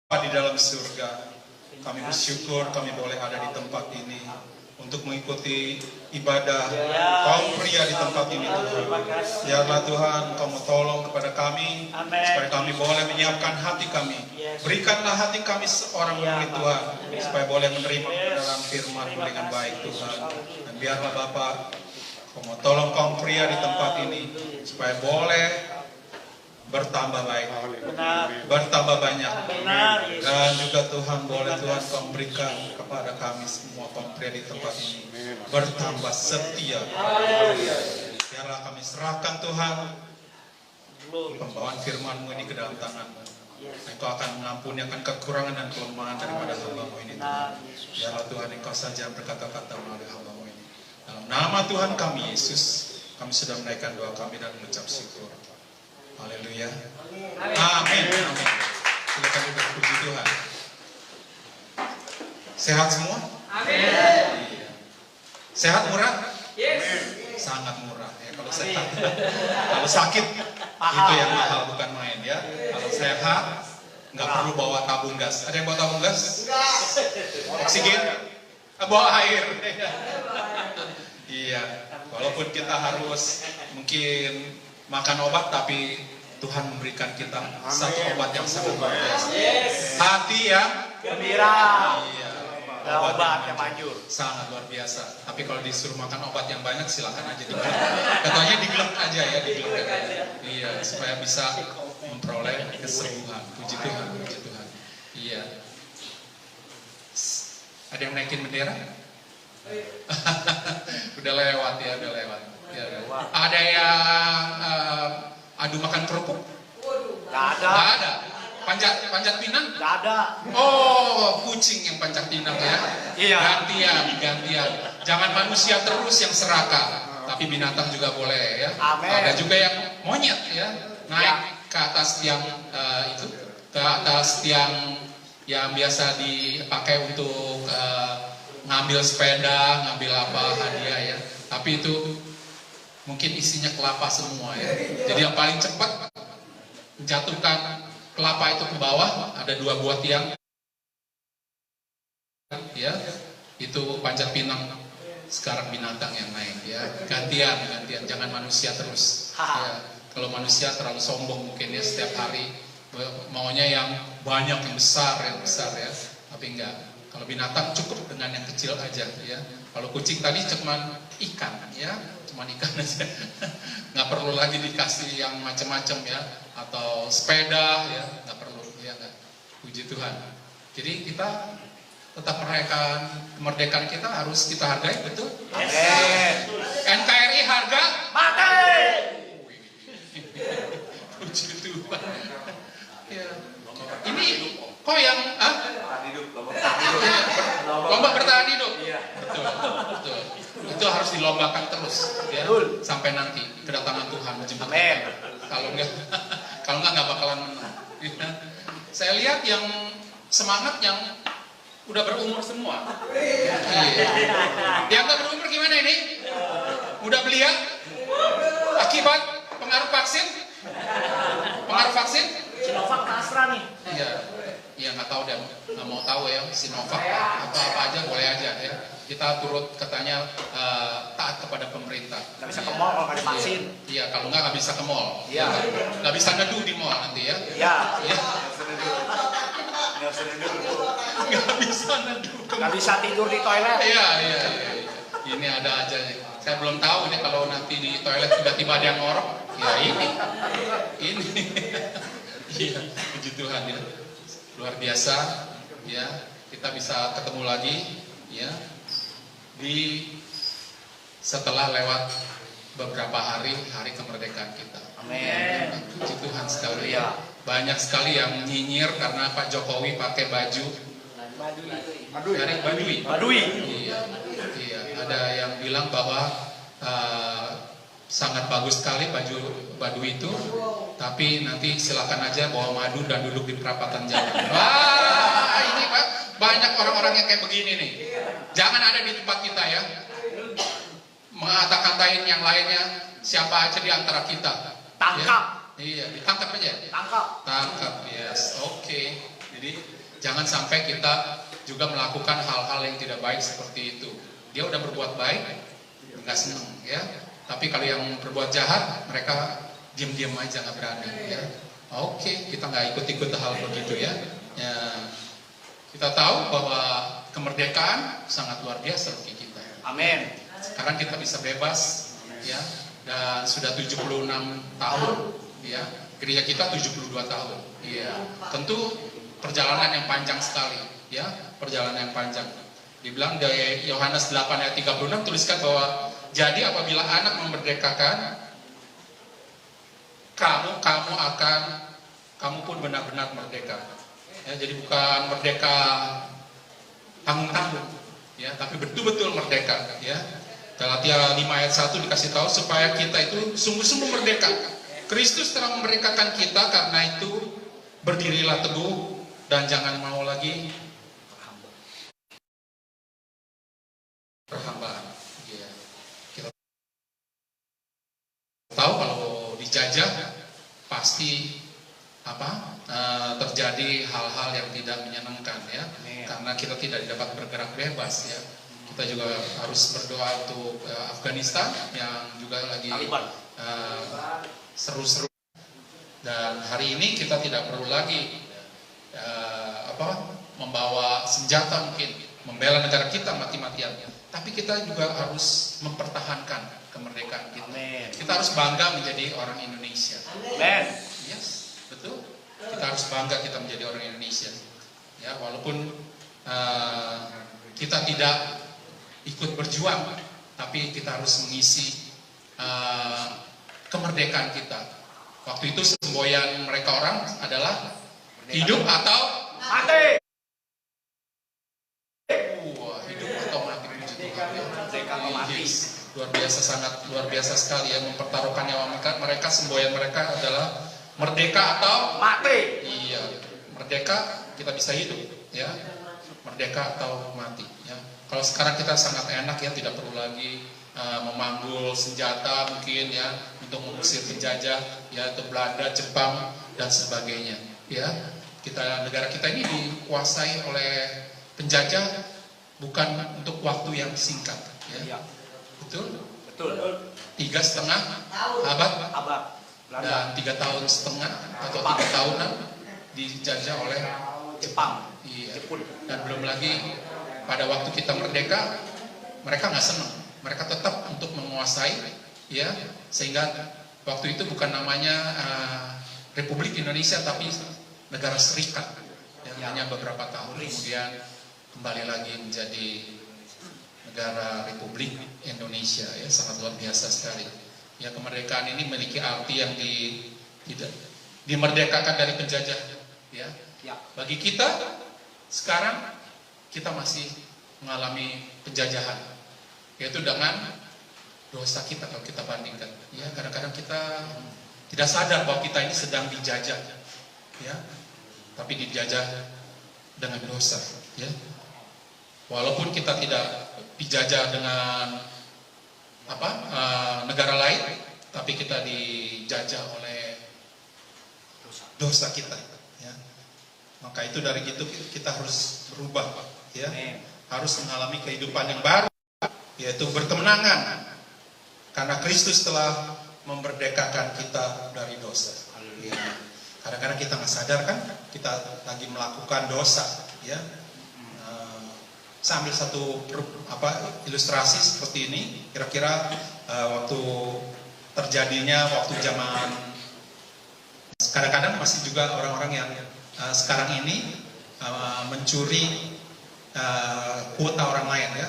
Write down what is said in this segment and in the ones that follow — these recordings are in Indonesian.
Bapa di dalam surga, kami bersyukur kami boleh ada di tempat ini untuk mengikuti ibadah kaum pria di tempat ini, Tuhan. Biarlah Tuhan kamu tolong kepada kami, supaya kami boleh menyiapkan hati kami. Berikanlah hati kami seorang murid Tuhan, supaya boleh menerima dalam firman dengan baik, Tuhan. Dan biarlah Bapa kamu tolong kaum pria di tempat ini, supaya boleh bertambah baik, bertambah banyak, dan juga Tuhan boleh Tuhan kau berikan kepada kami semua kaum pria di tempat ini bertambah setia. Biarlah kami serahkan Tuhan pembawaan firman-Mu ini ke dalam tangan-Mu. Engkau akan mengampuni akan kekurangan dan kelemahan daripada hamba-Mu ini, Tuhan. Biarlah Tuhan Engkau saja berkata-kata melalui hamba-Mu ini. Dalam nama Tuhan kami Yesus, kami sudah menaikkan doa kami dan mengucap syukur. Haleluya. Amin. Silakan duduk, puji Tuhan. Sehat semua? Amin. Iya. Sehat murah? Yes. Sangat murah ya kalau sehat. Kalau sakit itu yang mahal, bukan main ya. Kalau sehat nggak perlu bawa tabung gas. Ada yang bawa tabung gas? Oksigen? Bawa air. Iya. Walaupun kita harus mungkin makan obat, tapi Tuhan memberikan kita satu obat yang sangat luar biasa. Hati yang gembira. Iya. Obat yang manjur. Sangat luar biasa. Tapi kalau disuruh makan obat yang banyak, silakan aja digelek. Katanya digelek aja ya, digelek aja. Iya, supaya bisa memperoleh kesembuhan. Puji Tuhan, puji Tuhan. Iya. Ada yang naikin bendera? Udah lewat ya, udah lewat. Ya, ada yang adu makan kerupuk? Gak ada. Gak ada. Panjat pinang? Gak ada. Oh, kucing yang panjat pinang ya. Iya. Gantian. Jangan manusia terus yang serakah, tapi binatang juga boleh ya. Amen. Ada juga yang monyet ya, naik ke atas tiang itu, ke atas tiang yang biasa dipakai untuk ngambil sepeda, ngambil apa hadiah ya. Tapi itu mungkin isinya kelapa semua ya. Jadi yang paling cepat menjatuhkan kelapa itu ke bawah, ada 2 buah tiang ya. Itu panjat pinang. Sekarang binatang yang naik ya. Gantian, jangan manusia terus ya. Kalau manusia terlalu sombong mungkin ya, setiap hari maunya yang banyak, yang besar ya. Tapi enggak. Kalau binatang cukup dengan yang kecil aja ya. Kalau kucing tadi cuman ikan ya, cuman ikan aja. Nggak perlu lagi dikasih yang macam-macam ya, atau sepeda ya, nggak perlu ya nggak. Puji Tuhan. Jadi kita tetap merayakan kemerdekaan kita, harus kita hargai, betul? NKRI harga mati. Puji Tuhan. Ya. Ini kok yang lomba bertahan hidup. Betul. Itu harus dilombakan terus ya, sampai nanti kedatangan Tuhan menjemput kita. Kalau enggak bakalan menang. Saya lihat yang semangat yang udah berumur semua. Yang enggak berumur gimana ini? Udah belia? Akibat pengaruh vaksin? Sinovac Astra nih. Iya nggak tahu deh, nggak mau tahu ya. Sinovac apa aja boleh aja ya. Kita turut katanya taat kepada pemerintah. Nggak bisa ke mall kalau nggak ada vaksin. Iya, kalau nggak bisa ke mall. Iya. Nggak bisa neduh di mall nanti ya. Iya. Nggak bisa neduh. Nggak bisa tidur di toilet. Iya. Ini ada aja nih. Saya belum tahu nih kalau nanti di toilet tiba-tiba ada yang ngorok. Ya ini. Iya, puji Tuhan ya. Luar biasa ya, kita bisa ketemu lagi ya setelah lewat beberapa hari kemerdekaan kita. Amin. Puji Tuhan sekali ya. Banyak sekali yang nyinyir karena Pak Jokowi pakai baju Baduy. Iya. Ada yang bilang bahwa sangat bagus sekali baju Baduy itu, tapi nanti silakan aja bawa madu dan duduk di perapatan jalan. Wah, ini Pak, banyak orang-orang yang kayak begini nih. Jangan ada di tempat kita ya. Mengata-katain yang lainnya, siapa aja di antara kita. Tangkap. Ya? Iya, ditangkap aja. Tangkap, yes, oke. Jadi jangan sampai kita juga melakukan hal-hal yang tidak baik seperti itu. Dia udah berbuat baik, nggak senang ya. Tapi kalau yang berbuat jahat, mereka diam-diam aja, nggak berani ya. Oke, kita nggak ikut-ikut hal begitu ya. Kita tahu bahwa kemerdekaan sangat luar biasa bagi kita. Amin. Sekarang kita bisa bebas ya, dan sudah 76 tahun ya. Gereja kita 72 tahun. Iya. Tentu perjalanan yang panjang sekali ya, perjalanan yang panjang. Dibilang dari Yohanes 8 ayat 36 tuliskan bahwa jadi apabila anak memerdekakan kamu pun benar-benar merdeka. Ya, jadi bukan merdeka tanggung-tanggung ya, tapi betul-betul merdeka ya. Galatia 5 ayat 1 dikasih tahu supaya kita itu sungguh-sungguh merdeka. Kristus telah memerdekakan kita, karena itu berdirilah teguh dan jangan mau lagi perhambaan. Ya. Kita tahu kalau dijajah pasti terjadi hal-hal yang tidak menyenangkan ya, karena kita tidak dapat bergerak bebas ya. Kita juga harus berdoa untuk Afghanistan yang juga lagi seru-seru, dan hari ini kita tidak perlu lagi membawa senjata mungkin membela negara kita mati-matian, tapi kita juga harus mempertahankan kemerdekaan kita. Kita harus bangga menjadi orang Indonesia. Amen. Yes, betul. Kita harus bangga kita menjadi orang Indonesia. Ya, walaupun kita tidak ikut berjuang, tapi kita harus mengisi kemerdekaan kita. Waktu itu semboyan mereka orang adalah hidup atau mati. Hidup atau mati, puji Tuhan ya. Merdeka atau mati. Luar biasa, sangat luar biasa sekali ya, mempertaruhkan nyawa mereka. Semboyan mereka adalah merdeka atau mati. Iya, merdeka kita bisa hidup ya, merdeka atau mati ya. Kalau sekarang kita sangat enak ya, tidak perlu lagi memanggul senjata mungkin ya untuk mengusir penjajah ya, atau Belanda, Jepang dan sebagainya ya. Negara kita ini dikuasai oleh penjajah bukan untuk waktu yang singkat ya. Betul? Betul. 3,5 abad dan 3,5 tahun atau 3 tahunan dijajah oleh Jepang. Iya. Dan belum lagi pada waktu kita merdeka, mereka nggak senang, mereka tetap untuk menguasai ya, sehingga waktu itu bukan namanya Republik Indonesia tapi negara serikat ya. Hanya beberapa tahun kemudian kembali lagi menjadi negara Republik Indonesia ya. Sangat luar biasa sekali ya. Kemerdekaan ini memiliki arti yang dimerdekakan dari penjajah ya. Bagi kita sekarang kita masih mengalami penjajahan, yaitu dengan dosa kita. Kalau kita bandingkan ya, kadang-kadang kita tidak sadar bahwa kita ini sedang dijajah ya, tapi dijajah dengan dosa ya. Walaupun kita tidak dijajah dengan negara lain, tapi kita dijajah oleh dosa kita ya. Maka itu dari itu kita harus berubah ya. Harus mengalami kehidupan yang baru, yaitu berkemenangan karena Kristus telah memerdekakan kita dari dosa ya. Kadang-kadang kita nggak sadar kan kita lagi melakukan dosa ya. Saya ambil satu ilustrasi seperti ini. Kira-kira waktu terjadinya waktu zaman, kadang-kadang masih juga orang-orang yang sekarang ini mencuri kuota orang lain ya.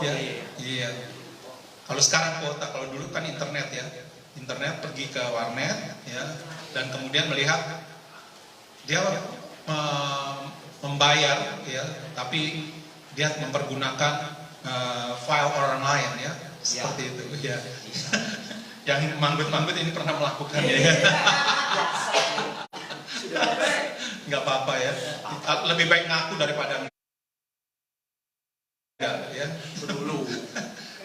Ya, iya. Kalau sekarang kuota, kalau dulu kan internet ya. Internet pergi ke warnet ya, dan kemudian melihat dia membayar ya, tapi dia mempergunakan file orang lain ya, seperti itu ya. Yang manggut-manggut ini pernah melakukan ya. Nggak apa-apa ya. Lebih baik ngaku daripada enggak ya.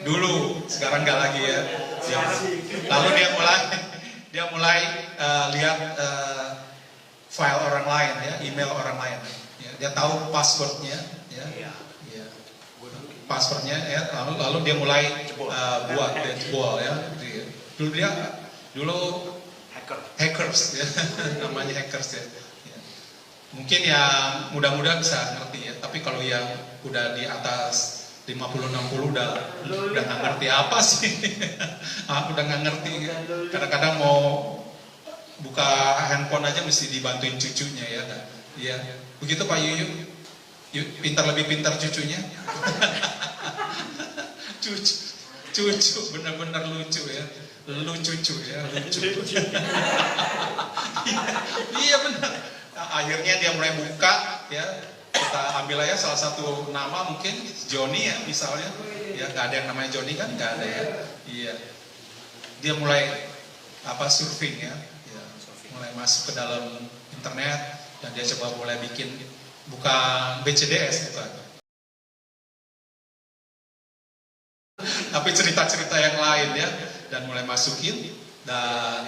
Dulu, sekarang nggak lagi ya. Lalu dia mulai lihat file orang lain ya, email orang lain. Ya, dia tahu passwordnya, ya, ya. Passwordnya ya, lalu dia mulai buat dia jebol ya. Dulu hackers ya, namanya hackers ya. Ya. Mungkin yang muda-muda bisa ngerti ya, tapi kalau yang udah di atas 50-60 udah nggak ngerti apa sih. Aku udah nggak ngerti. Kadang-kadang mau buka handphone aja mesti dibantuin cucunya ya. Iya. Begitu Pak Yuyu. Lebih pintar cucunya. Cucu benar-benar lucu ya. Lucu ya, lucu. Iya benar. Nah, akhirnya dia mulai buka ya. Kita ambil aja salah satu nama mungkin Johnny ya misalnya. Ya nggak ada yang namanya Johnny kan, nggak ada ya. Iya. Dia mulai surfing ya. Mulai masuk ke dalam internet dan dia coba mulai bikin bukan BCDS bukan. Tapi cerita-cerita yang lain ya, dan mulai masukin, dan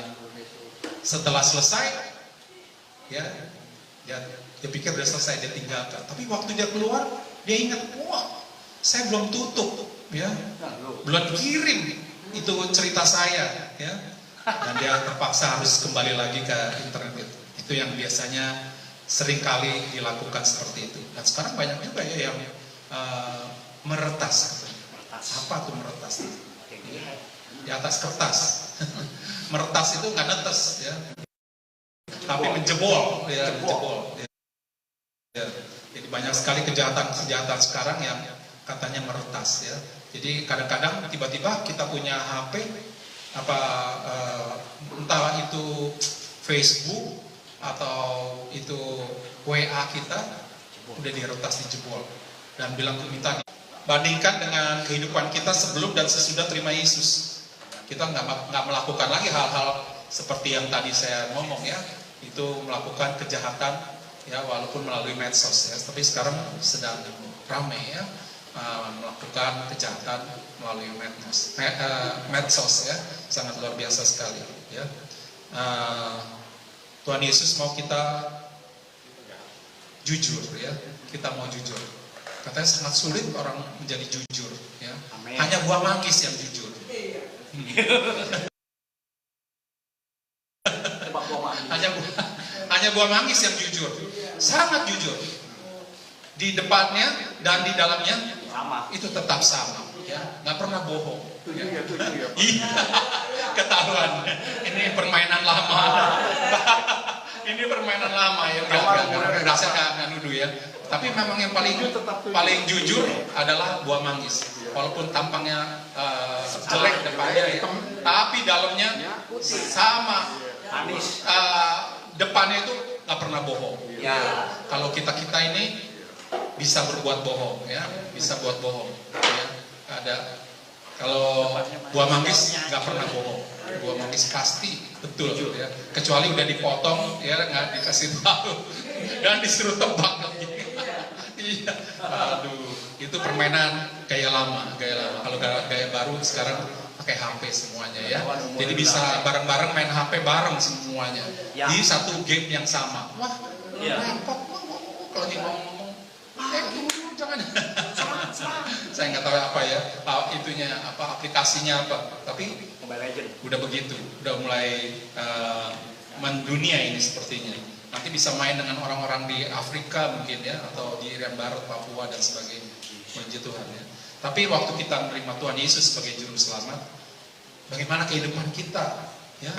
setelah selesai ya dia pikir udah selesai, dia tinggalkan. Tapi waktu dia keluar dia ingat, wah saya belum tutup ya, belum kirim itu cerita saya ya, dan dia terpaksa harus kembali lagi ke internet. Itu yang biasanya sering kali dilakukan seperti itu. Dan sekarang banyak juga ya yang meretas. Apa tuh meretas? Di atas kertas. Meretas itu nggak netes ya, tapi menjebol ya, menjebol. Ya. Jadi banyak sekali kejahatan sekarang yang katanya meretas ya. Jadi kadang-kadang tiba-tiba kita punya HP entah itu Facebook atau itu WA kita udah diretas, dijebol, dan bilang minta. Bandingkan dengan kehidupan kita sebelum dan sesudah terima Yesus. Kita nggak melakukan lagi hal-hal seperti yang tadi saya ngomong ya. Itu melakukan kejahatan ya, walaupun melalui medsos ya. Tapi sekarang sedang ramai ya, melakukan kejahatan melalui medsos ya. Sangat luar biasa sekali ya. Tuhan Yesus mau kita jujur ya. Kita mau jujur. Katanya sangat sulit orang menjadi jujur ya. Amen. Hanya buah manggis yang jujur. Hanya buah manggis yang jujur. Sangat jujur. Di depannya dan di dalamnya sama. Itu tetap sama ya. Nggak pernah bohong ya. Iya. Ketahuan. Ini permainan lama. Ini permainan lama ya. Saya nggak nuduh ya. Tapi memang yang paling jujur adalah buah manggis. Walaupun tampangnya jelek depannya ya, tapi dalamnya sama. Manis. Depannya itu nggak pernah bohong. Ya. Kalau kita ini bisa berbuat bohong ya, bisa buat bohong. Ya. Ada. Kalau buah manggis nggak pernah bohong. Buah manggis pasti betul ya. Kecuali udah dipotong ya, nggak dikasih tahu dan disuruh tebak lagi. Iya, aduh, itu permainan gaya lama. Kalau gaya baru sekarang pakai HP semuanya ya. Jadi bisa bareng-bareng main HP bareng semuanya di satu game yang sama. Wah, repot. Kalau lagi ngomong, jangan. Saya nggak tahu apa ya, itunya apa, aplikasinya apa. Tapi udah begitu, udah mulai mendunia ini sepertinya. Nanti bisa main dengan orang-orang di Afrika mungkin ya, atau di Irian Barat, Papua dan sebagainya. Puji Tuhan ya. Tapi waktu kita menerima Tuhan Yesus sebagai juru selamat, bagaimana kehidupan kita ya?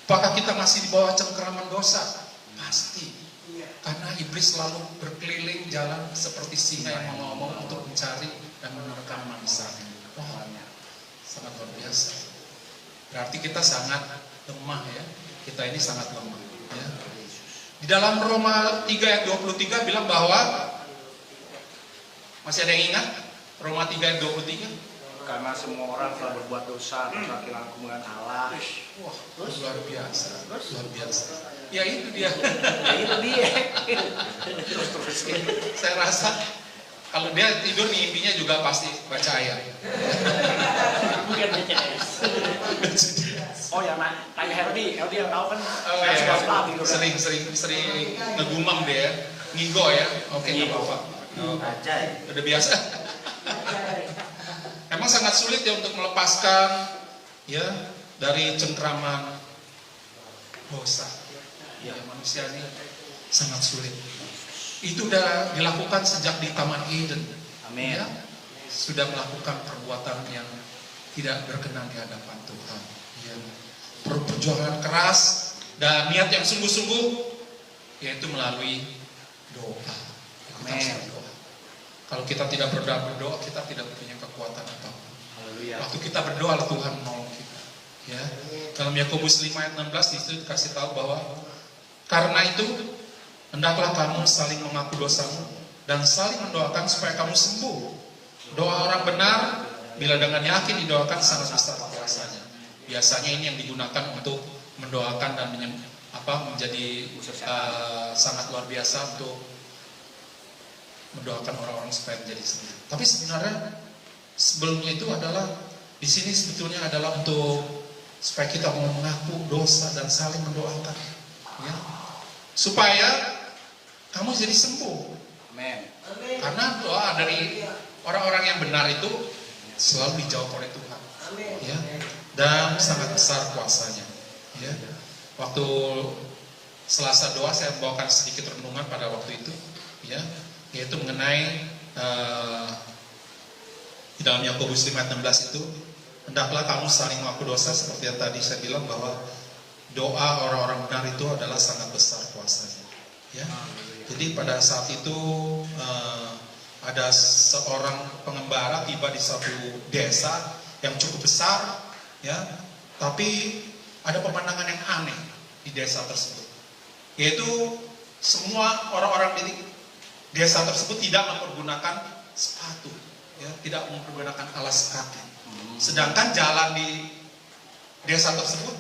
Apakah kita masih di bawah cengkeraman dosa? Pasti. Karena iblis selalu berkeliling jalan seperti singa yang ngomong untuk mencari dan menerkam mangsanya. Wah, sangat luar biasa. Berarti kita sangat lemah ya. Kita ini sangat lemah. Ya. Di dalam Roma 3 ayat 23 bilang bahwa, masih ada yang ingat Roma 3 ayat 23? Karena semua orang telah berbuat dosa, telah kehilangan kemuliaan Allah. Wah, luar biasa, luar biasa. Ya itu dia. Ya itu dia. Terus. Saya rasa kalau dia tidur mimpinya juga pasti baca ayat. Bukan BCS. Oh ya, Mak. Kayak Herdi yang tahu kan. Oh iya, suka pelatih gitu. sering ngegumam dia ya, ngigo ya. Oke, nggak apa-apa. Udah biasa. Emang sangat sulit ya untuk melepaskan ya dari cengkraman dosa. Ya, manusia ini sangat sulit. Itu udah dilakukan sejak di Taman Eden. Amin. Ya, sudah melakukan perbuatan yang tidak berkenan di hadapan Tuhan. Ya, perjuangan keras dan niat yang sungguh-sungguh, yaitu melalui doa. Amin. Kalau kita tidak berdoa, kita tidak punya kekuatan apapun. Haleluya. Waktu kita berdoa, Tuhan menolong kita. Ya, dalam Yakobus 5 ayat 16 di situ dikasih tahu bahwa karena itu hendaklah kamu saling mengaku dosamu dan saling mendoakan supaya kamu sembuh. Doa orang benar bila dengan yakin didoakan sangat besar kuasanya. Biasanya ini yang digunakan untuk mendoakan dan menjadi sangat luar biasa untuk mendoakan orang-orang supaya menjadi sembuh. Tapi sebenarnya sebelumnya itu adalah di sini sebetulnya adalah untuk supaya kita mau mengaku dosa dan saling mendoakan, ya, supaya kamu jadi sembuh. Amin. Karena doa dari orang-orang yang benar itu selalu dijawab oleh Tuhan, ya, dan sangat besar kuasanya. Ya. Waktu Selasa doa saya membawakan sedikit renungan pada waktu itu, ya, yaitu mengenai di dalam Yakobus 5:16 itu, hendaklah kamu saling mengaku dosa, seperti yang tadi saya bilang bahwa doa orang-orang benar itu adalah sangat besar kuasanya. Ya. Jadi pada saat itu ada seorang pengembara tiba di satu desa yang cukup besar, ya, tapi ada pemandangan yang aneh di desa tersebut, yaitu semua orang-orang di desa tersebut tidak mempergunakan sepatu, ya, tidak mempergunakan alas kaki. Sedangkan jalan di desa tersebut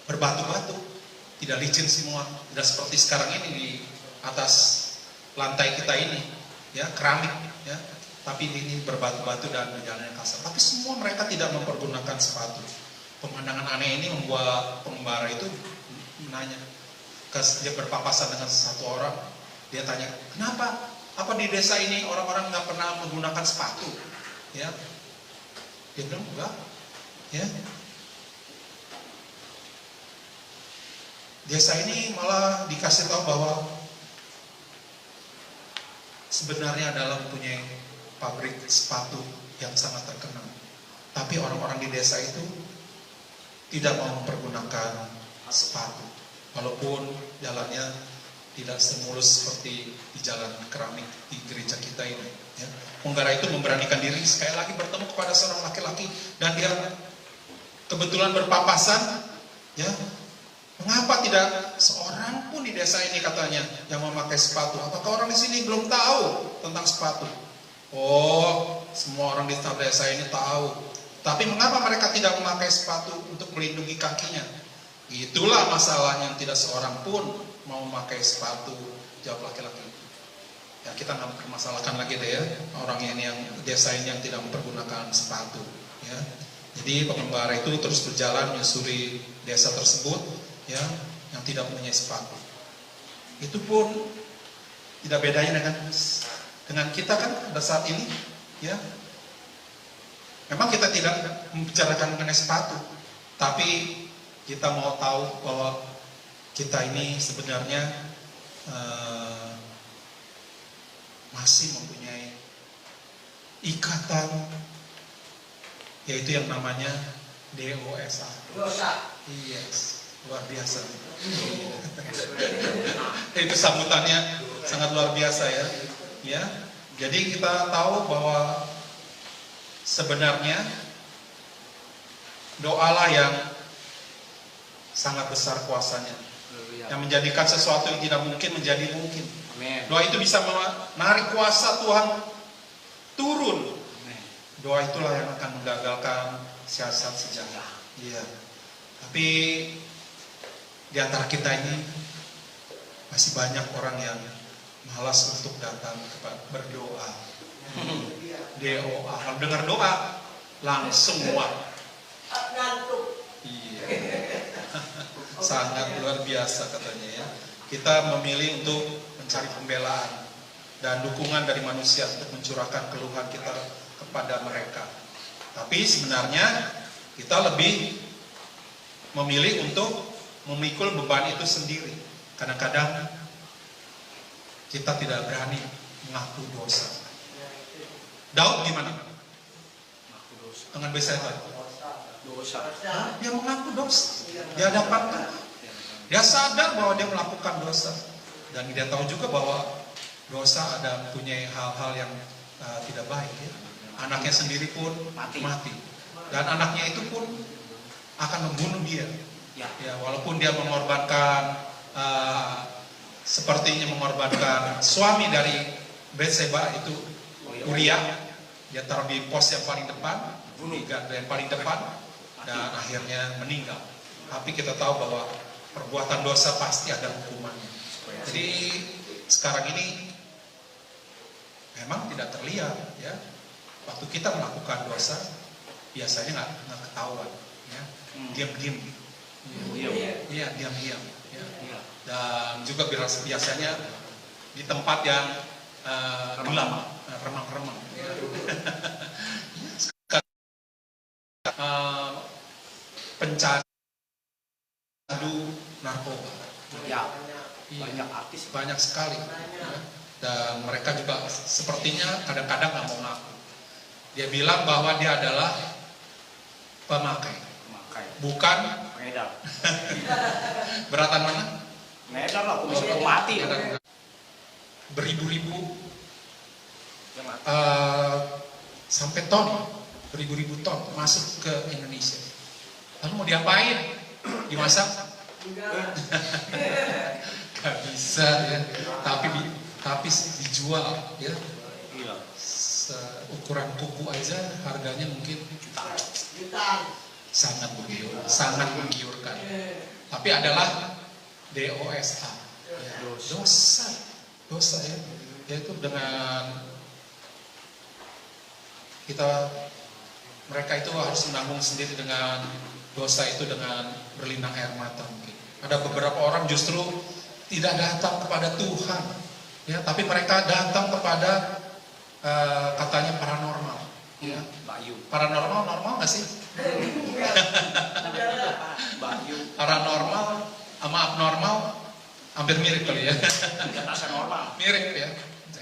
berbatu-batu, tidak licin semua, tidak seperti sekarang ini di atas lantai kita ini, ya, keramik, ya, tapi ini berbatu-batu dan jalan yang kasar. Tapi semua mereka tidak mempergunakan sepatu. Pemandangan aneh ini membuat pengembara itu menanya, dia berpapasan dengan satu orang. Dia tanya, kenapa? Apa di desa ini orang-orang nggak pernah menggunakan sepatu? Ya, dia bilang enggak. Ya, desa ini malah dikasih tahu bahwa sebenarnya adalah mempunyai pabrik sepatu yang sangat terkenal. Tapi orang-orang di desa itu tidak mau mempergunakan sepatu, walaupun jalannya tidak semulus seperti di jalan keramik di gereja kita ini. Ya. Penggara itu memberanikan diri sekali lagi bertemu kepada seorang laki-laki dan dia kebetulan berpapasan. Ya, mengapa tidak seorang pun di desa ini katanya yang memakai sepatu? Apakah orang di sini belum tahu tentang sepatu? Oh, semua orang di desa ini tahu. Tapi mengapa mereka tidak memakai sepatu untuk melindungi kakinya? Itulah masalahnya, tidak seorang pun mau memakai sepatu, jawab laki-laki. Ya, kita nggak permasalahkan lagi deh ya, orang ini yang desa ini yang tidak mempergunakan sepatu. Ya, jadi pengembara itu terus berjalan menyusuri desa tersebut, ya, yang tidak mempunyai sepatu. Itu pun tidak bedanya dengan kita kan pada saat ini, ya. Memang kita tidak membicarakan mengenai sepatu, tapi kita mau tahu bahwa kita ini sebenarnya masih mempunyai ikatan, yaitu yang namanya DOSA. Yes, luar biasa. Itu sambutannya sangat luar biasa ya. Ya, jadi kita tahu bahwa sebenarnya doalah yang sangat besar kuasanya, yang menjadikan sesuatu yang tidak mungkin menjadi mungkin. Amin. Doa itu bisa menarik kuasa Tuhan turun. Amin. Doa itulah yang akan menggagalkan siasat sejarah. Iya. Tapi di antara kita ini masih banyak orang yang malas untuk datang berdoa. DOA, kalau dengar doa langsung muak. Iya. sangat luar biasa katanya ya. Kita memilih untuk mencari pembelaan dan dukungan dari manusia untuk mencurahkan keluhan kita kepada mereka. Tapi sebenarnya kita lebih memilih untuk memikul beban itu sendiri. Kadang-kadang kita tidak berani mengaku dosa. Daud gimana? Mengaku dosa. Dengan Betsaida. Dosa. Dia mengaku dosa di hadapan Tuhan. Dia sadar bahwa dia melakukan dosa. Dan dia tahu juga bahwa dosa ada punya hal-hal yang tidak baik ya. Anaknya sendiri pun mati. Dan anaknya itu pun akan membunuh dia. Ya, walaupun dia mengorbankan sepertinya mengorbankan suami dari Betseba itu Uria, dia taruh di pos yang paling depan, di garda yang paling depan, dan akhirnya meninggal. Tapi kita tahu bahwa perbuatan dosa pasti ada hukumannya. Jadi sekarang ini memang tidak terlihat ya. Waktu kita melakukan dosa biasanya nggak ketahuan ya. Diam-diam. Iya, diam-diam ya. Dan juga biasanya di tempat yang gelap, remang-remang ya. Pencandu narkoba Ya, banyak artis. banyak sekali ya. Dan mereka juga sepertinya kadang-kadang nggak mau ngaku. Dia bilang bahwa dia adalah pemakai, bukan Pengedar. beratan mana? Pengedar lah, aku bisa mati. Beribu-ribu Dia mati. sampai ton, beribu-ribu ton masuk ke Indonesia. Lalu mau diapain? Dimasak? Gak bisa ya. Tapi dijual ya. Gila. Ukuran kuku aja harganya mungkin sangat menggiurkan. Tapi adalah DOSA. Ya, dosa ya. Yaitu dengan mereka itu harus menanggung sendiri dengan dosa itu dengan berlinang air mata mungkin. Ada beberapa orang justru tidak datang kepada Tuhan ya, tapi mereka datang kepada katanya paranormal ya. Paranormal normal nggak sih? Paranormal sama abnormal hampir mirip kali ya. Di atas normal. Mirip ya.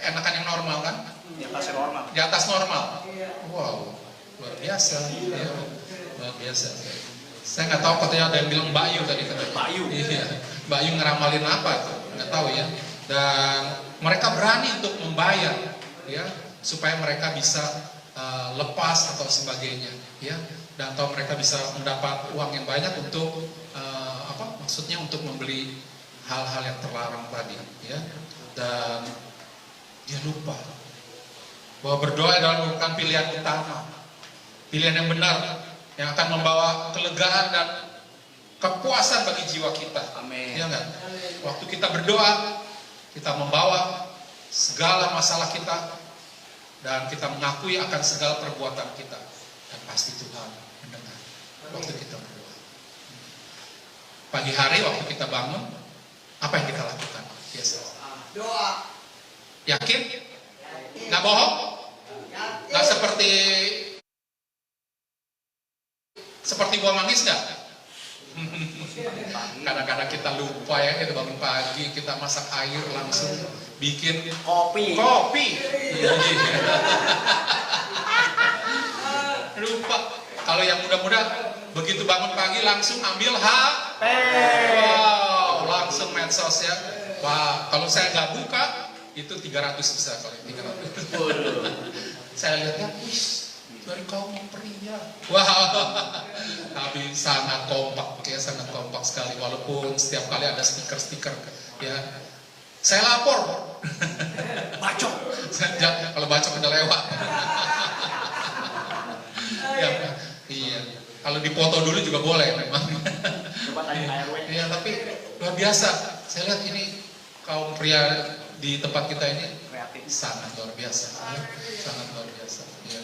Enakan yang normal kan? Di atas normal. Di atas normal. Wow, luar biasa ya. Luar biasa. Saya nggak tahu, katanya ada yang bilang Mbak Yu tadi katanya. Mbak Yu. Iya. Mbak Yu ngeramalin apa itu? Nggak tahu ya. Dan mereka berani untuk membayar ya, supaya mereka bisa lepas atau sebagainya ya. Dan atau mereka bisa mendapat uang yang banyak untuk maksudnya untuk membeli hal-hal yang terlarang tadi ya. Dan dia lupa bahwa berdoa adalah merupakan pilihan utama, pilihan yang benar yang akan membawa kelegaan dan kepuasan bagi jiwa kita. Amin. Ya enggak? Waktu kita berdoa, kita membawa segala masalah kita dan kita mengakui akan segala perbuatan kita, dan pasti Tuhan mendengar waktu kita berdoa. Pagi hari waktu kita bangun, apa yang kita lakukan? Biasa doa. Yakin? Nggak bohong? Nggak seperti gua manggis nggak? Kadang-kadang kita lupa ya, kita bangun pagi, kita masak air langsung bikin kopi. Lupa. Kalau yang muda-muda begitu bangun pagi langsung ambil HP. Wow, langsung medsos ya. Wah, kalau saya nggak buka itu 300 bisa kali 300. Saya lihatnya, dari kaum pria. Wow, tapi sangat kompak ya, sangat kompak sekali. Walaupun setiap kali ada stiker-stiker ya. Saya lapor. Bacok. Kalau bacok udah lewat. Ya, iya. Kalau dipoto dulu juga boleh memang. Coba tanya RW. Iya, tapi luar biasa. Saya lihat ini kaum pria di tempat kita ini Kreatif. sangat luar biasa. Ya. Sangat luar biasa. Ya.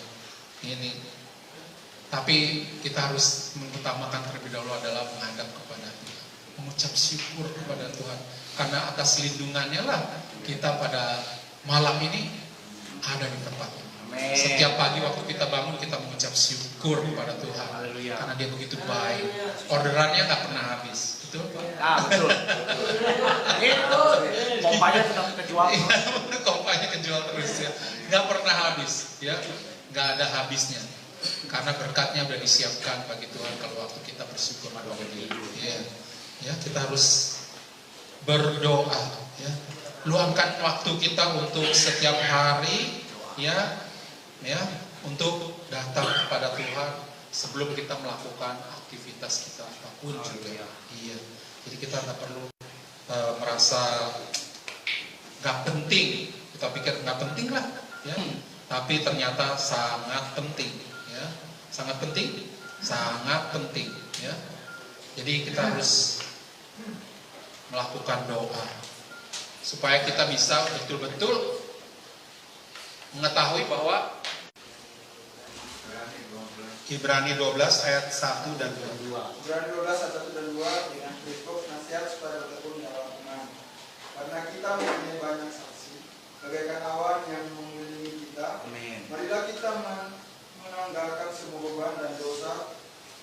Ini. Tapi kita harus mengutamakan terlebih dahulu adalah menghadap kepada Tuhan. mengucap syukur kepada Tuhan. Karena atas lindungannya lah kita pada malam ini ada di tempat ini. Amin. Setiap pagi waktu kita bangun kita mengucap syukur kepada Tuhan. Haleluya. Karena Dia begitu baik. Orderannya nggak pernah habis. Betul? Betul. Itu pompanya sudah kejual. Kompanya kejual terus ya. Nggak pernah habis ya. Nggak ada habisnya. Karena berkatnya sudah disiapkan bagi Tuhan kalau waktu kita bersyukur kepada Dia. Ya. Ya, kita harus berdoa ya. Luangkan waktu kita untuk setiap hari ya untuk datang kepada Tuhan sebelum kita melakukan aktivitas kita apapun juga. Iya. Jadi kita nggak perlu merasa nggak penting. Kita pikir nggak penting lah ya. Tapi ternyata sangat penting ya. Sangat penting, sangat penting ya. Jadi kita harus melakukan doa supaya kita bisa betul-betul mengetahui bahwa Ibrani 12 ayat 1 dan 2. Ibrani 12 ayat 1 dan 2 dengan berikut nasihat supaya bertekun dalam iman. Karena kita mempunyai banyak saksi, bagaikan awan yang mengelilingi kita. Amin. Marilah kita menanggalkan semua beban dan dosa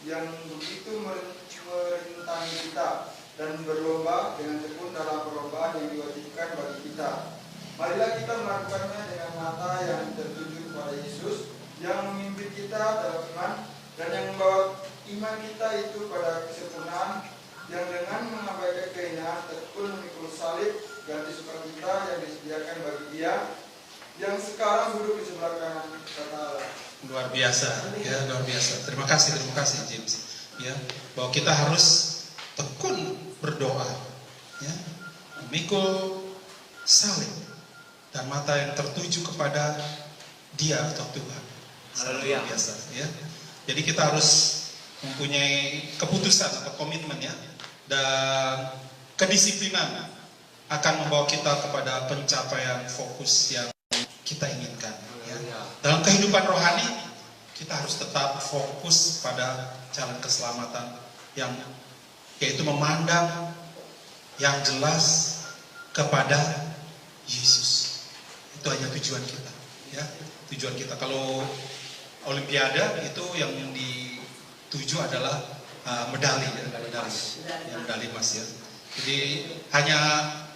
yang begitu merintangi kita dan berlomba dengan tekun dalam perlombaan yang diwajibkan bagi kita. Marilah kita melakukannya dengan mata yang tertuju kepada Yesus yang memimpin kita dalam iman dan yang membawa iman kita itu pada kesempurnaan, yang dengan mengabaikan kehinaan tekun memikul salib ganti sukacita yang disediakan bagi Dia yang sekarang duduk di sebelah kanan kata Allah. Luar biasa ya, luar biasa. Terima kasih James ya, bahwa kita harus tekun berdoa ya, memikul salib dan mata yang tertuju kepada Dia atau Tuhan. Haleluya. Luar biasa ya. Jadi kita harus mempunyai keputusan atau komitmen ya, dan kedisiplinan akan membawa kita kepada pencapaian fokus yang kita inginkan ya. Dalam kehidupan rohani kita harus tetap fokus pada jalan keselamatan yang yaitu memandang yang jelas kepada Yesus. Itu hanya tujuan kita ya. Tujuan kita kalau Olimpiade itu yang dituju adalah medali ya, medali emas ya. Jadi hanya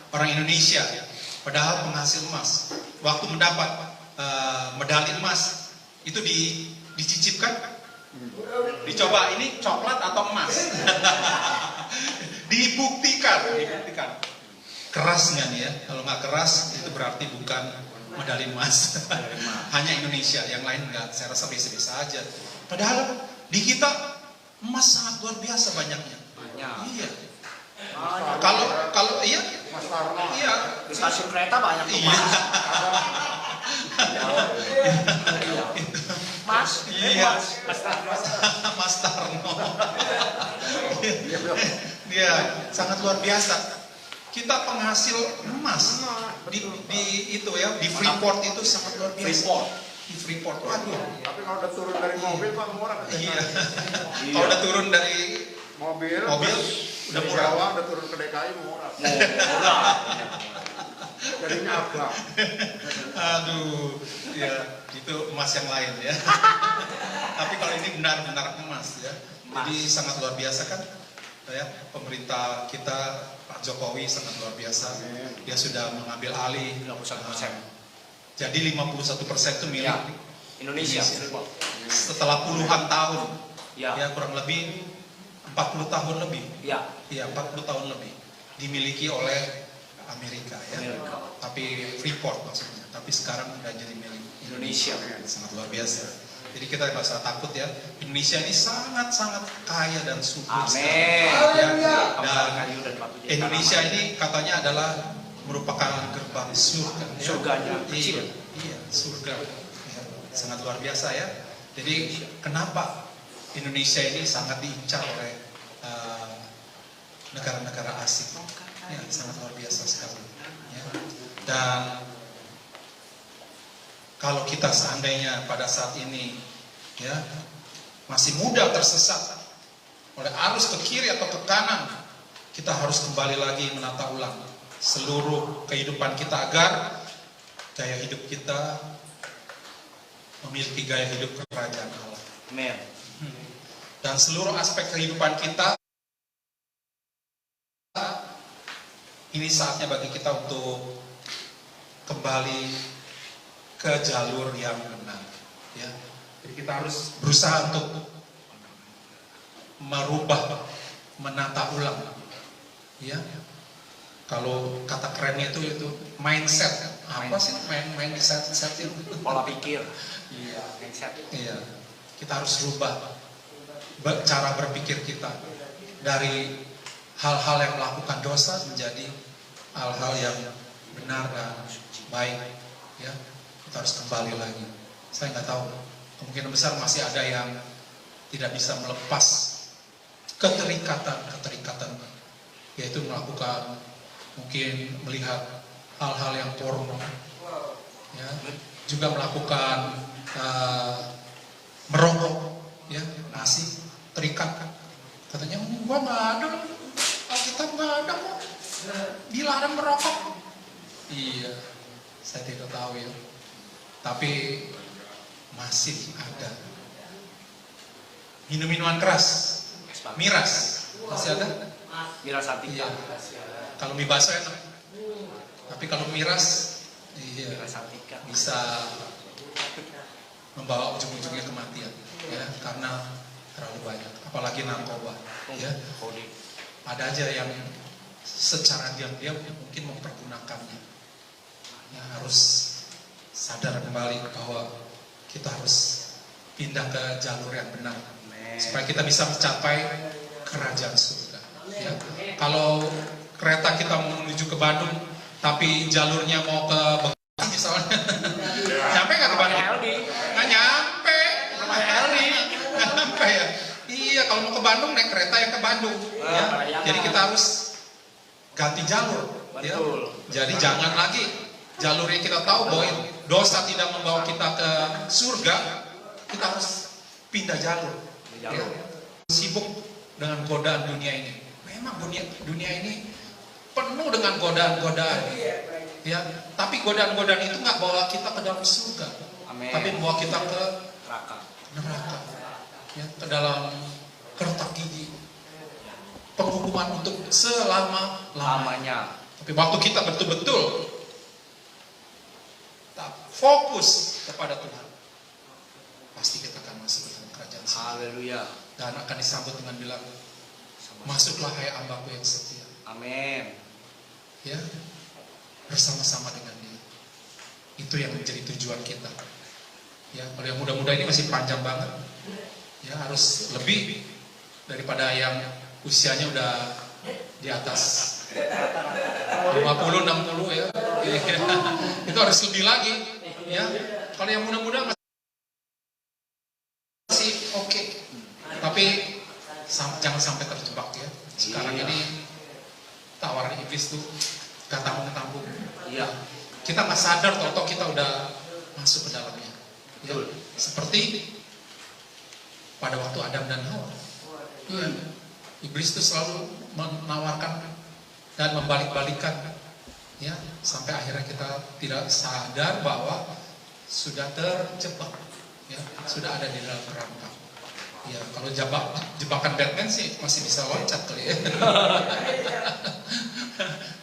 orang Indonesia padahal penghasil emas waktu mendapat medali emas itu dicicipkan, dicoba ini coklat atau emas. dibuktikan keras nggak nih ya. Kalau nggak keras itu berarti bukan medali emas. Hanya Indonesia, yang lain nggak. Saya rasa biasa-biasa aja. Padahal di kita emas sangat luar biasa banyaknya. Iya. Kalau iya, iya. Di stasiun kereta banyak Iya. Mas. Iya. Mas Tarno. Dia sangat luar biasa. Kita penghasil emas di itu ya, di Freeport itu sangat luar biasa. Di Freeport. Waduh. Tapi kalau udah turun dari mobil Pak murah. Iya. Kalau udah turun dari mobil udah dari murah. Jawa udah turun ke DKI murah. Jadinya abang. Aduh, ya itu emas yang lain ya. Tapi kalau ini benar-benar emas ya. Jadi sangat luar biasa kan? Ya, pemerintah kita Pak Jokowi sangat luar biasa. Dia sudah mengambil alih 51%. Jadi 51% itu milik Indonesia. setelah puluhan tahun. Ya. Ya, kurang lebih 40 tahun lebih. Ya. Iya, 40 tahun lebih dimiliki oleh Amerika ya. Tapi Freeport maksudnya. Tapi sekarang udah jadi milik Indonesia. Sangat luar biasa. Jadi kita nggak usah takut ya. Indonesia ini sangat-sangat kaya dan subur. Amin. Ya, dan Indonesia ini katanya adalah merupakan gerbang surga. Ya. Surganya Iya, kecil. iya, surga. Ya, sangat luar biasa ya. Jadi kenapa Indonesia ini sangat diincar oleh negara-negara asing? Ya, sangat luar biasa sekali. Ya. Dan kalau kita seandainya pada saat ini ya masih mudah tersesat oleh arus ke kiri atau ke kanan kita harus kembali lagi menata ulang seluruh kehidupan kita agar gaya hidup kita memiliki gaya hidup kerajaan Allah. Amin. Dan seluruh aspek kehidupan kita, ini saatnya bagi kita untuk kembali ke jalur yang benar. Ya. Jadi kita harus berusaha untuk merubah, menata ulang. Ya. Kalau kata kerennya itu mindset. Apa sih mindset itu? Pola pikir. Iya. Mindset. Iya. Kita harus rubah cara berpikir kita dari hal-hal yang melakukan dosa menjadi hal-hal yang benar dan baik. Ya, kita harus kembali lagi. Saya nggak tahu, kemungkinan besar masih ada yang tidak bisa melepas keterikatan, yaitu melakukan, mungkin melihat hal-hal yang porno, ya, juga melakukan merokok, ya, masih terikat. Katanya, gua nggak ada, Alkitab nggak ada kok, dilarang merokok. Iya, saya tidak tahu ya, tapi masih ada. Minum-minuman keras, miras, masih ada? Miras Antika. Iya. Kalau mie bakso enak, tapi kalau miras, iya, Miras Antika. bisa membawa ujung-ujungnya kematian, ya, karena terlalu banyak, apalagi narkoba, ya. Ada aja yang secara diam-diam mungkin mempergunakannya. Ya, harus sadar kembali bahwa kita harus pindah ke jalur yang benar, supaya kita bisa mencapai kerajaan surga. Ya. Kalau kereta kita mau menuju ke Bandung, tapi jalurnya mau ke Bekasi misalnya, nyampe nggak ke Bandung? Nggak nyampe, rumah Helmi, nggak nyampe ya. Iya, kalau mau ke Bandung naik kereta yang ke Bandung. Ya. Jadi kita harus ganti jalur. Ya. Jadi jangan lagi jalur yang kita tahu bahwa dosa tidak membawa kita ke surga, kita harus pindah jalur. Ya. Sibuk dengan godaan dunia ini. Memang dunia ini penuh dengan godaan-godaan. Ya, tapi godaan-godaan itu nggak bawa kita ke dalam surga. Amin. Tapi membawa kita ke Neraka. Ya, ke dalam kertak gigi, penghukuman untuk selama-lamanya. Tapi waktu kita betul-betul fokus kepada Tuhan, pasti kita akan masuk ke dalam kerajaan surga. Haleluya. Dan akan disambut dengan bilang, masuklah hai hambaku yang setia. Amin. Ya, bersama-sama dengan Dia. Itu yang menjadi tujuan kita. Ya, kalau yang muda-muda ini masih panjang banget. Ya, harus lebih daripada yang usianya udah di atas 50, 60 ya. Itu harus lebih lagi. Ya, kalau yang muda-muda masih oke. Tapi jangan sampai terjebak ya. Sekarang ini tawaran iblis tuh gak tanggung-tanggung. Iya. Kita nggak sadar toh kita udah masuk ke dalamnya. Ya, seperti pada waktu Adam dan Hawa. Ya, iblis itu selalu menawarkan dan membalik-balikan, ya, sampai akhirnya kita tidak sadar bahwa sudah terjebak, ya, sudah ada di dalam perangkap. Ya, kalau jebakan Batman sih masih bisa loncat kali ya.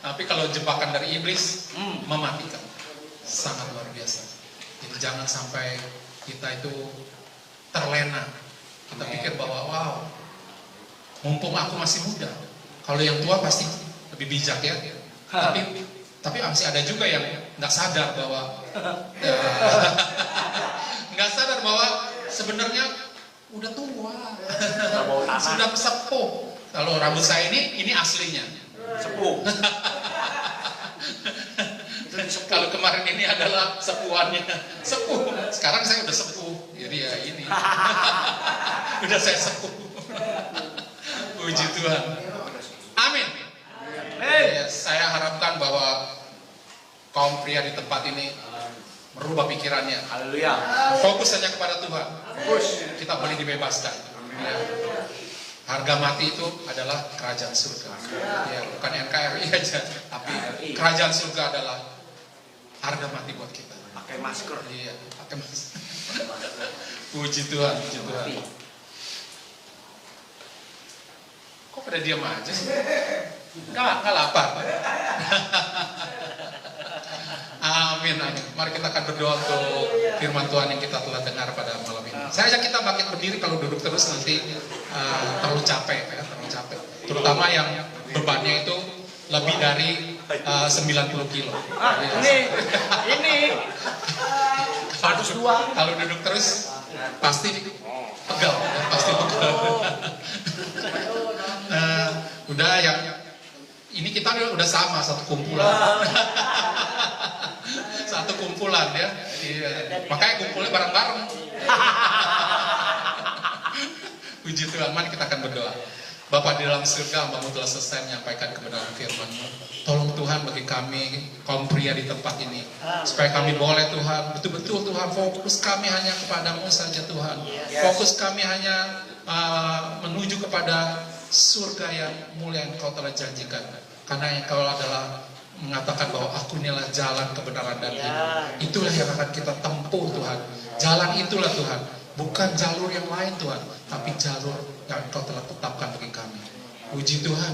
Tapi kalau jebakan dari iblis mematikan, sangat luar biasa. Jadi jangan sampai kita itu terlena. Kita pikir bahwa wow, mumpung aku masih muda. Kalau yang tua pasti lebih bijak ya. Tapi masih ada juga yang nggak sadar bahwa nggak sadar bahwa sebenarnya udah tua, sudah sepuh. Kalau rambut saya ini aslinya Sepuh. Kalau kemarin ini adalah sepuannya, sepuh. Sekarang saya udah sepuh, jadi ya ini, udah saya sepuh. Puji Tuhan. Amin. Ya, saya harapkan bahwa kaum pria di tempat ini merubah pikirannya. Haleluya. Fokus hanya kepada Tuhan. Kita boleh dibebaskan. Ya. Harga mati itu adalah kerajaan surga. Ya, bukan NKRI aja, tapi kerajaan surga adalah harga mati buat kita. Pakai masker. Iya, pakai masker. Puji Tuhan, puji Tuhan. Kok pada diam aja sih? Nggak lapar. Amin, amin. Mari kita akan berdoa untuk firman Tuhan yang kita telah dengar pada malam ini. Saya ajak kita bangkit berdiri, kalau duduk terus nanti terlalu capek, ya, terlalu capek. Terutama yang bebannya itu lebih dari 90 kilo. Ini 102. Kalau duduk terus pasti pegel, ya, pasti pegel. Udah yang ini kita udah sama satu kumpulan. Satu kumpulan ya. Iya. Makanya kumpulnya bareng-bareng. Puji Tuhan, mari kita akan berdoa. Bapa di dalam surga, Hamba-Mu telah selesai menyampaikan kebenaran firman-Mu. Tolong Tuhan bagi kami, kaum pria di tempat ini, supaya kami boleh Tuhan, betul-betul Tuhan, fokus kami hanya kepadamu saja Tuhan. Fokus kami hanya menuju kepada surga yang mulia yang Kau telah janjikan. Karena Engkau adalah mengatakan bahwa aku inilah jalan kebenaran dan hidup. Itulah yang akan kita tempuh Tuhan. Jalan itulah Tuhan, bukan jalur yang lain Tuhan, tapi jalur yang Engkau telah tetapkan bagi kami. Puji Tuhan,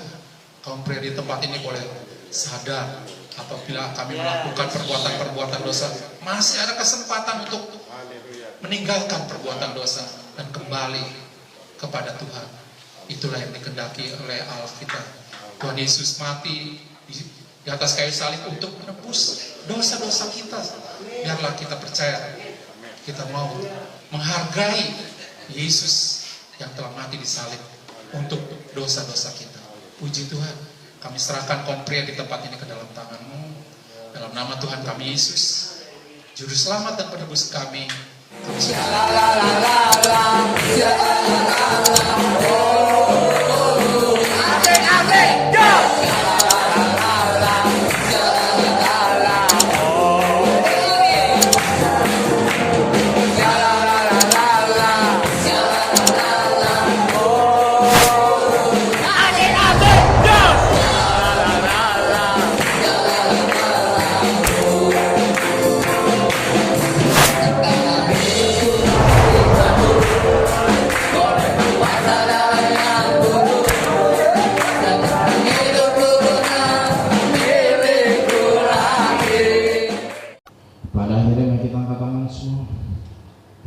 kaum pria di tempat ini boleh sadar apabila kami melakukan perbuatan-perbuatan dosa, masih ada kesempatan untuk meninggalkan perbuatan dosa dan kembali kepada Tuhan. Itulah yang dikehendaki oleh Allah kita. Tuhan Yesus mati di atas kayu salib untuk menebus dosa-dosa kita. Biarlah kita percaya, kita mau menghargai Yesus yang telah mati di salib untuk dosa-dosa kita. Puji Tuhan, kami serahkan kaum pria di tempat ini ke dalam tangan-Mu. Dalam nama Tuhan kami Yesus, Juru Selamat dan Penebus kami.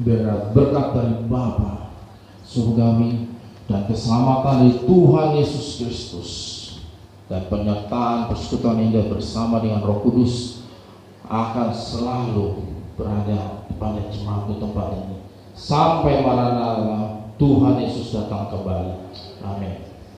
Biar berkat dari Bapa surgawi dan keselamatan dari Tuhan Yesus Kristus dan penyertaan persekutuan indah bersama dengan Roh Kudus akan selalu berada pada jemaat di tempat ini sampai Maranatha Tuhan Yesus datang kembali. Amin.